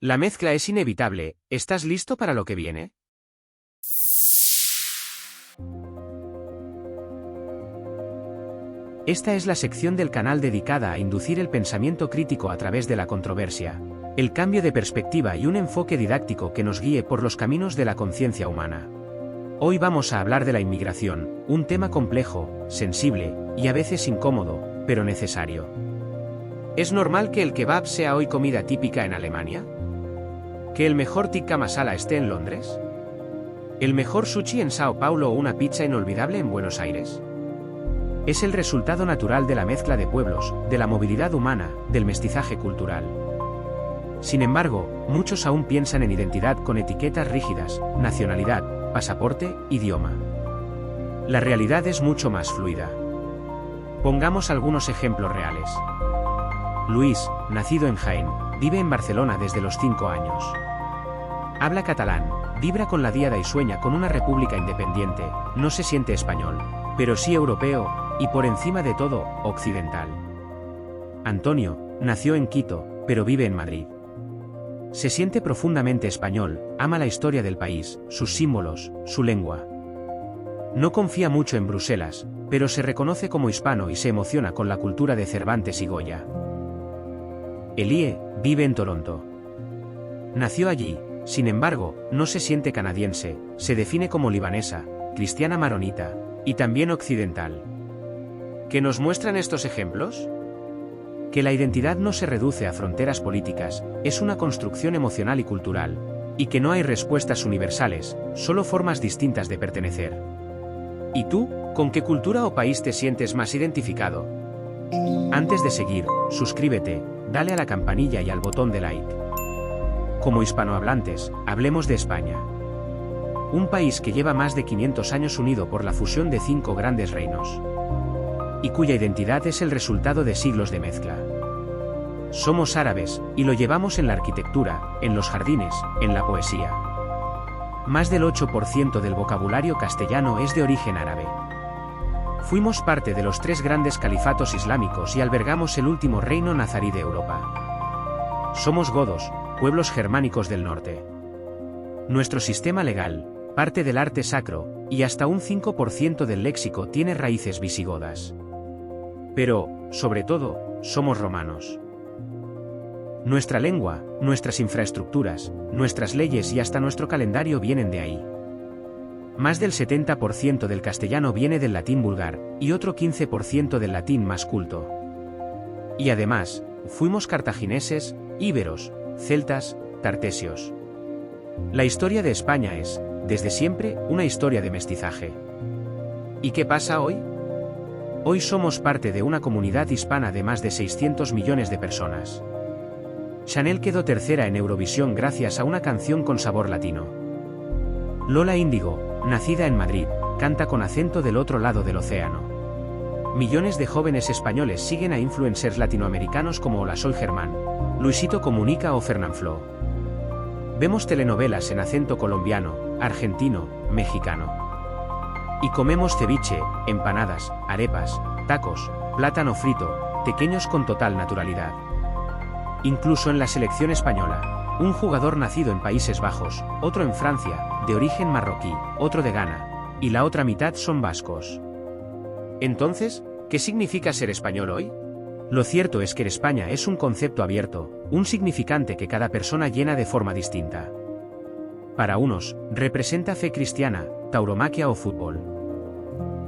La mezcla es inevitable, ¿estás listo para lo que viene? Esta es la sección del canal dedicada a inducir el pensamiento crítico a través de la controversia, el cambio de perspectiva y un enfoque didáctico que nos guíe por los caminos de la conciencia humana. Hoy vamos a hablar de la inmigración, un tema complejo, sensible y a veces incómodo, pero necesario. ¿Es normal que el kebab sea hoy comida típica en Alemania? ¿Que el mejor tikka masala esté en Londres? ¿El mejor sushi en Sao Paulo o una pizza inolvidable en Buenos Aires? Es el resultado natural de la mezcla de pueblos, de la movilidad humana, del mestizaje cultural. Sin embargo, muchos aún piensan en identidad con etiquetas rígidas, nacionalidad, pasaporte, idioma. La realidad es mucho más fluida. Pongamos algunos ejemplos reales. Luis, nacido en Jaén, vive en Barcelona desde los 5 años. Habla catalán, vibra con la diada y sueña con una república independiente, no se siente español, pero sí europeo, y por encima de todo, occidental. Antonio, nació en Quito, pero vive en Madrid. Se siente profundamente español, ama la historia del país, sus símbolos, su lengua. No confía mucho en Bruselas, pero se reconoce como hispano y se emociona con la cultura de Cervantes y Goya. Elie, vive en Toronto. Nació allí, sin embargo, no se siente canadiense, se define como libanesa, cristiana maronita, y también occidental. ¿Qué nos muestran estos ejemplos? Que la identidad no se reduce a fronteras políticas, es una construcción emocional y cultural, y que no hay respuestas universales, solo formas distintas de pertenecer. ¿Y tú, con qué cultura o país te sientes más identificado? Antes de seguir, suscríbete, dale a la campanilla y al botón de like. Como hispanohablantes, hablemos de España. Un país que lleva más de 500 años unido por la fusión de 5 grandes reinos. Y cuya identidad es el resultado de siglos de mezcla. Somos árabes, y lo llevamos en la arquitectura, en los jardines, en la poesía. Más del 8% del vocabulario castellano es de origen árabe. Fuimos parte de los 3 grandes califatos islámicos y albergamos el último reino nazarí de Europa. Somos godos, pueblos germánicos del norte. Nuestro sistema legal, parte del arte sacro, y hasta un 5% del léxico tiene raíces visigodas. Pero, sobre todo, somos romanos. Nuestra lengua, nuestras infraestructuras, nuestras leyes y hasta nuestro calendario vienen de ahí. Más del 70% del castellano viene del latín vulgar, y otro 15% del latín más culto. Y además, fuimos cartagineses, íberos, celtas, tartesios. La historia de España es, desde siempre, una historia de mestizaje. ¿Y qué pasa hoy? Hoy somos parte de una comunidad hispana de más de 600 millones de personas. Chanel quedó tercera en Eurovisión gracias a una canción con sabor latino. Lola Índigo, nacida en Madrid, canta con acento del otro lado del océano. Millones de jóvenes españoles siguen a influencers latinoamericanos como Hola Soy Germán, Luisito Comunica o Fernanfloo. Vemos telenovelas en acento colombiano, argentino, mexicano. Y comemos ceviche, empanadas, arepas, tacos, plátano frito, tequeños con total naturalidad. Incluso en la selección española, un jugador nacido en Países Bajos, otro en Francia, de origen marroquí, otro de Ghana, y la otra mitad son vascos. Entonces, ¿qué significa ser español hoy? Lo cierto es que España es un concepto abierto, un significante que cada persona llena de forma distinta. Para unos, representa fe cristiana, tauromaquia o fútbol.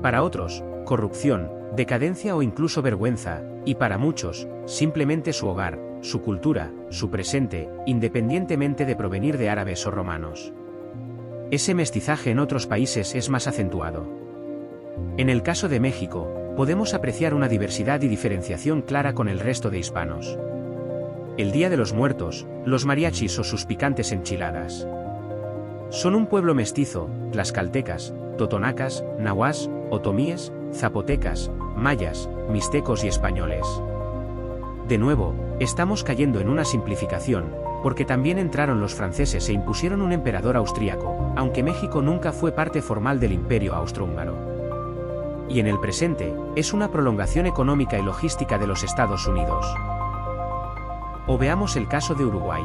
Para otros, corrupción, decadencia o incluso vergüenza, y para muchos, simplemente su hogar, su cultura, su presente, independientemente de provenir de árabes o romanos. Ese mestizaje en otros países es más acentuado. En el caso de México, podemos apreciar una diversidad y diferenciación clara con el resto de hispanos. El Día de los Muertos, los mariachis o sus picantes enchiladas. Son un pueblo mestizo, tlaxcaltecas, totonacas, nahuas, otomíes, zapotecas, mayas, mixtecos y españoles. De nuevo, estamos cayendo en una simplificación, porque también entraron los franceses e impusieron un emperador austríaco, aunque México nunca fue parte formal del Imperio Austrohúngaro. Y en el presente, es una prolongación económica y logística de los Estados Unidos. O veamos el caso de Uruguay.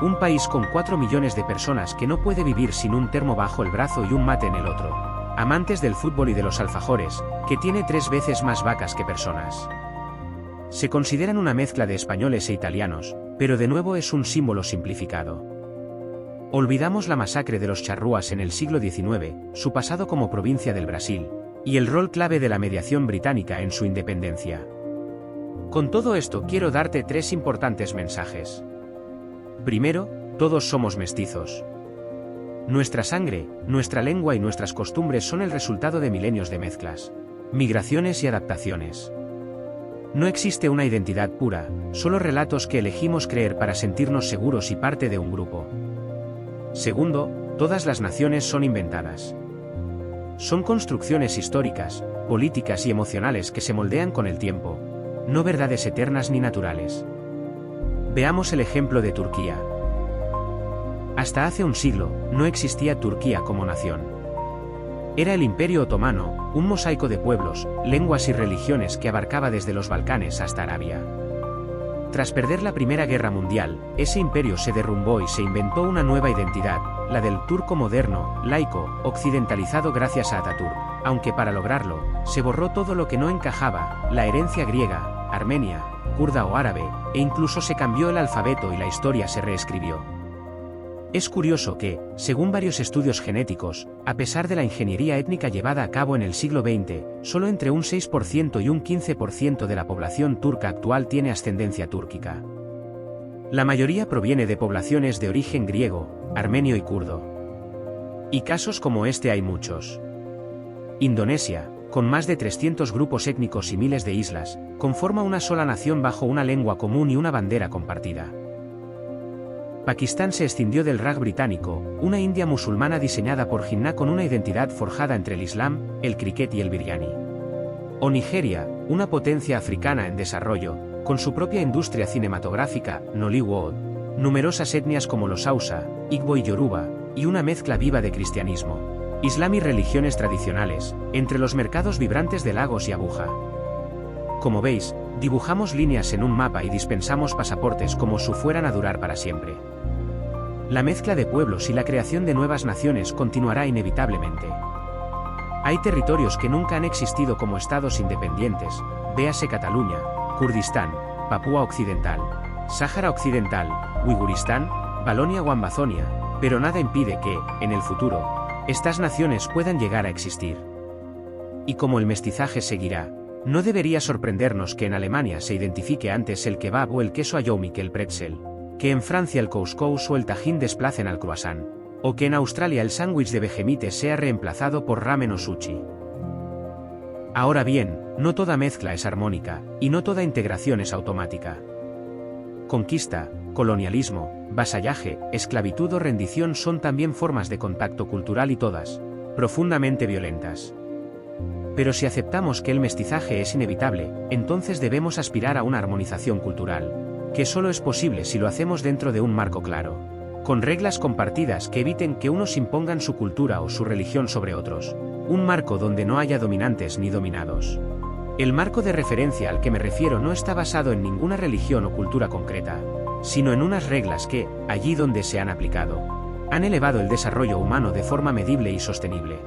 un país con 4 millones de personas que no puede vivir sin un termo bajo el brazo y un mate en el otro. Amantes del fútbol y de los alfajores, que tiene 3 veces más vacas que personas. Se consideran una mezcla de españoles e italianos, pero de nuevo es un símbolo simplificado. Olvidamos la masacre de los charrúas en el siglo XIX, su pasado como provincia del Brasil, y el rol clave de la mediación británica en su independencia. Con todo esto quiero darte 3 importantes mensajes. Primero, todos somos mestizos. Nuestra sangre, nuestra lengua y nuestras costumbres son el resultado de milenios de mezclas, migraciones y adaptaciones. No existe una identidad pura, solo relatos que elegimos creer para sentirnos seguros y parte de un grupo. Segundo, todas las naciones son inventadas. Son construcciones históricas, políticas y emocionales que se moldean con el tiempo, no verdades eternas ni naturales. Veamos el ejemplo de Turquía. Hasta hace un siglo, no existía Turquía como nación. Era el Imperio Otomano, un mosaico de pueblos, lenguas y religiones que abarcaba desde los Balcanes hasta Arabia. Tras perder la Primera Guerra Mundial, ese imperio se derrumbó y se inventó una nueva identidad, la del turco moderno, laico, occidentalizado gracias a Atatürk, aunque para lograrlo, se borró todo lo que no encajaba, la herencia griega, armenia, kurda o árabe, e incluso se cambió el alfabeto y la historia se reescribió. Es curioso que, según varios estudios genéticos, a pesar de la ingeniería étnica llevada a cabo en el siglo XX, solo entre un 6% y un 15% de la población turca actual tiene ascendencia túrquica. La mayoría proviene de poblaciones de origen griego, armenio y kurdo. Y casos como este hay muchos. Indonesia, con más de 300 grupos étnicos y miles de islas, conforma una sola nación bajo una lengua común y una bandera compartida. Pakistán se escindió del Raj británico, una India musulmana diseñada por Jinnah con una identidad forjada entre el Islam, el cricket y el biryani. O Nigeria, una potencia africana en desarrollo, con su propia industria cinematográfica, Nollywood, numerosas etnias como los Hausa, Igbo y Yoruba, y una mezcla viva de cristianismo, islam y religiones tradicionales, entre los mercados vibrantes de Lagos y Abuja. Como veis, dibujamos líneas en un mapa y dispensamos pasaportes como si fueran a durar para siempre. La mezcla de pueblos y la creación de nuevas naciones continuará inevitablemente. Hay territorios que nunca han existido como estados independientes, véase Cataluña, Kurdistán, Papúa Occidental, Sáhara Occidental, Uiguristán, Valonia o Ambazonia, pero nada impide que, en el futuro, estas naciones puedan llegar a existir. Y como el mestizaje seguirá, no debería sorprendernos que en Alemania se identifique antes el kebab o el queso Ayomi que el pretzel, que en Francia el couscous o el tajín desplacen al croissant, o que en Australia el sándwich de vejemite sea reemplazado por ramen o sushi. Ahora bien, no toda mezcla es armónica, y no toda integración es automática. Conquista, colonialismo, vasallaje, esclavitud o rendición son también formas de contacto cultural y todas, profundamente violentas. Pero si aceptamos que el mestizaje es inevitable, entonces debemos aspirar a una armonización cultural, que solo es posible si lo hacemos dentro de un marco claro, con reglas compartidas que eviten que unos impongan su cultura o su religión sobre otros, un marco donde no haya dominantes ni dominados. El marco de referencia al que me refiero no está basado en ninguna religión o cultura concreta, sino en unas reglas que, allí donde se han aplicado, han elevado el desarrollo humano de forma medible y sostenible.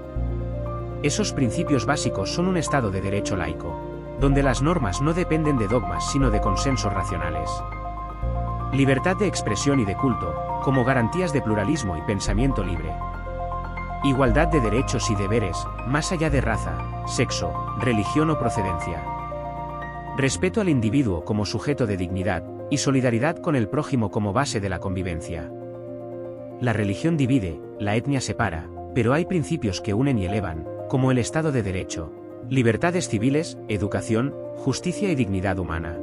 Esos principios básicos son un Estado de derecho laico, donde las normas no dependen de dogmas sino de consensos racionales. Libertad de expresión y de culto, como garantías de pluralismo y pensamiento libre. Igualdad de derechos y deberes, más allá de raza, sexo, religión o procedencia. Respeto al individuo como sujeto de dignidad, y solidaridad con el prójimo como base de la convivencia. La religión divide, la etnia separa, pero hay principios que unen y elevan, como el Estado de Derecho, libertades civiles, educación, justicia y dignidad humana.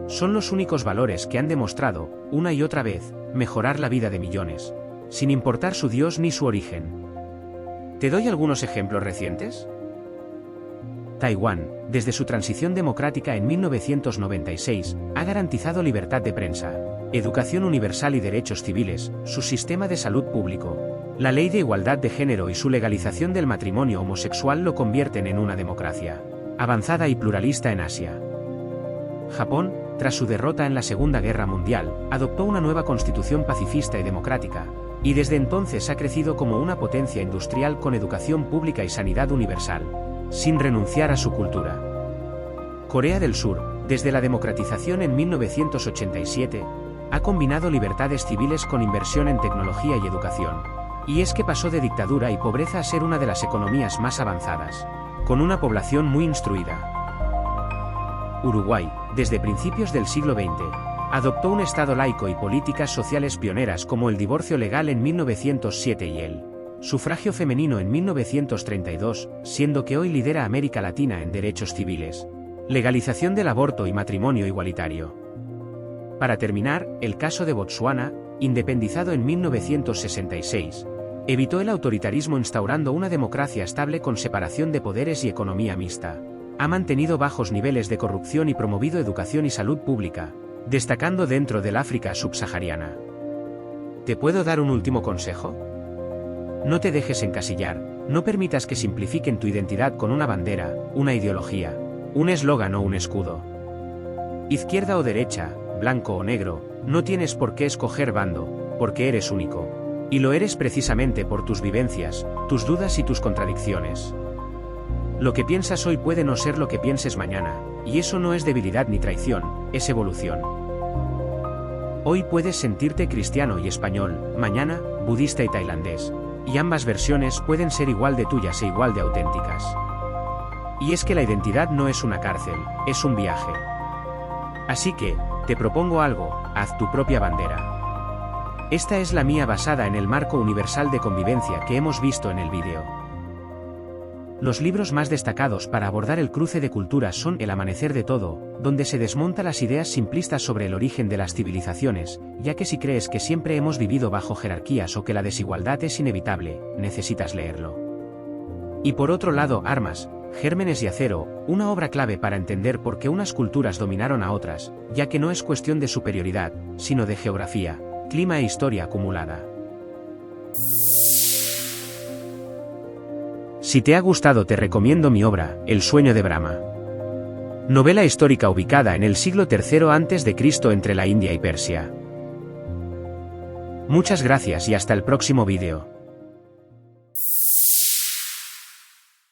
Son los únicos valores que han demostrado, una y otra vez, mejorar la vida de millones, sin importar su dios ni su origen. ¿Te doy algunos ejemplos recientes? Taiwán, desde su transición democrática en 1996, ha garantizado libertad de prensa, educación universal y derechos civiles, su sistema de salud público, la ley de igualdad de género y su legalización del matrimonio homosexual lo convierten en una democracia avanzada y pluralista en Asia. Japón, tras su derrota en la Segunda Guerra Mundial, adoptó una nueva constitución pacifista y democrática, y desde entonces ha crecido como una potencia industrial con educación pública y sanidad universal, sin renunciar a su cultura. Corea del Sur, desde la democratización en 1987, ha combinado libertades civiles con inversión en tecnología y educación. Y es que pasó de dictadura y pobreza a ser una de las economías más avanzadas, con una población muy instruida. Uruguay, desde principios del siglo XX, adoptó un Estado laico y políticas sociales pioneras como el divorcio legal en 1907 y el sufragio femenino en 1932, siendo que hoy lidera América Latina en derechos civiles, legalización del aborto y matrimonio igualitario. Para terminar, el caso de Botsuana, independizado en 1966, evitó el autoritarismo instaurando una democracia estable con separación de poderes y economía mixta. Ha mantenido bajos niveles de corrupción y promovido educación y salud pública, destacando dentro del África subsahariana. ¿Te puedo dar un último consejo? No te dejes encasillar, no permitas que simplifiquen tu identidad con una bandera, una ideología, un eslogan o un escudo. Izquierda o derecha, blanco o negro, no tienes por qué escoger bando, porque eres único. Y lo eres precisamente por tus vivencias, tus dudas y tus contradicciones. Lo que piensas hoy puede no ser lo que pienses mañana, y eso no es debilidad ni traición, es evolución. Hoy puedes sentirte cristiano y español, mañana, budista y tailandés, y ambas versiones pueden ser igual de tuyas e igual de auténticas. Y es que la identidad no es una cárcel, es un viaje. Así que, te propongo algo, haz tu propia bandera. Esta es la mía basada en el marco universal de convivencia que hemos visto en el vídeo. Los libros más destacados para abordar el cruce de culturas son El amanecer de todo, donde se desmonta las ideas simplistas sobre el origen de las civilizaciones, ya que si crees que siempre hemos vivido bajo jerarquías o que la desigualdad es inevitable, necesitas leerlo. Y por otro lado, Armas, Gérmenes y Acero, una obra clave para entender por qué unas culturas dominaron a otras, ya que no es cuestión de superioridad, sino de geografía, clima e historia acumulada. Si te ha gustado te recomiendo mi obra, El sueño de Brahma. Novela histórica ubicada en el siglo III a.C. entre la India y Persia. Muchas gracias y hasta el próximo vídeo.